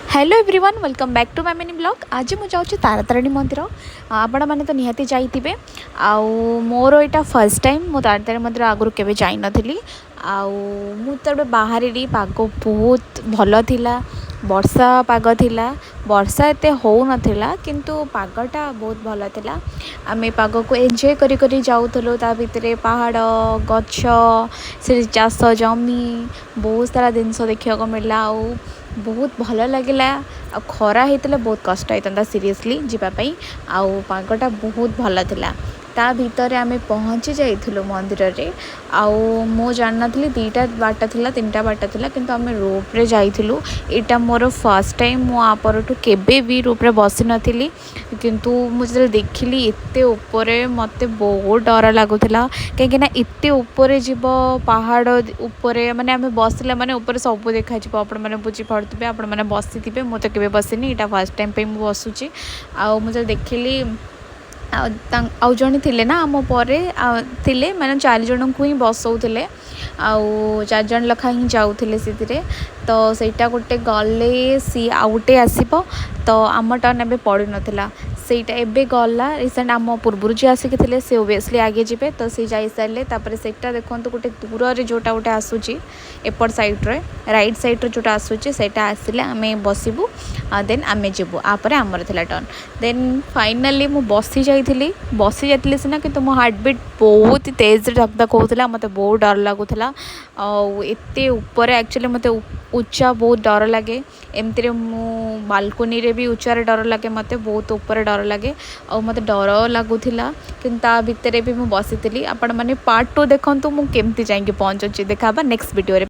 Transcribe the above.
Hello everyone welcome back to my mini blog. आज मुझे जाऊँ तारातारिणी मंदिर। आपण मैंने तो निहाती जाइए आउ मोर यहाँ फर्स्ट टाइम मु तारातारिणी मंदिर आगुरी केवे जाई नथिली। आउ मु तो बाहर पाग बहुत भल थिला, वर्षा पाग थिला। वर्षा एते हो नथिला किंतु पागटा बहुत भल थिला। आमे पाग को एंजॉय करी करी जाउथलो। ता भितरे पहाड़ गछ से चाष जमी बहुत सारा जिनस देखा मिलला। आउ बहुत भल लगिला। आ खरा होता बहुत कष्ट होता सीरीयसली जीवाई। आउ पागटा बहुत भल थिला। ता भितर आमे पहुँची जाइथिलु मंदिर रे। आउ मो जान नथली दीटा बाट थिला तीनटा बाट थिला किंतु आमे रोप रे जाइथिलु। एटा मोर फर्स्ट टाइम मो आपरठु केबे भी रोप रे बसी नथिली किंतु मुझे देखिली एते ऊपर मते बहुत डर लागुथिला। कहीं ना एते ऊपर जीव पहाड़ ऊपर माने आमे बसले माने ऊपर सब देखा जीव। आपण माने बुझी पड़ुथिबे, आपण माने बसी थिबे। मो तो केबे बसिनी, एटा फर्स्ट टाइम पे मु बसुची। आउ मुझे देखिली आउ जଣେ ଥିଲେ ना आम परे थिले माने 4 जन को ही बसौथिले। आउ 4 जन लखा ही जाउथिले सेतिरे। तो सेटा गोटे गले सी आउटे आसीबो। तो आम टर्न एबे पड़ी नथिला सेटा एबे गला रिसेंट आम पूर्व जी आसिक थे से ओबियसली आगे जीवे। तो सी जाई सारे तापर सेटा देखंतु गोटे दूर रे जोटा गोटे आसुची एपट साइड रे राइट साइड रे जोटा आसुची सेटा आसिले आमे बसिबू। देन आमे जीवु आपर आमर थिला टर्न। देन फाइनली मु बसी जाइली सीना कि मो हार्ट बीट बहुत तेज धक धक होता। मत बहुत डर लगुला। एते ऊपर एक्चुअली मत उच्चा बहुत डर लगे। एमती मु बालकोनी रे भी उच्चार डर लगे, मत बहुत ऊपर डर लगे। और मत डर लगुला कि भितर भी मुझे बसी। आपण मैंने पार्ट 2 देखु मु केमती जाइए पहुँचुची। देखा नेक्स्ट वीडियो रे।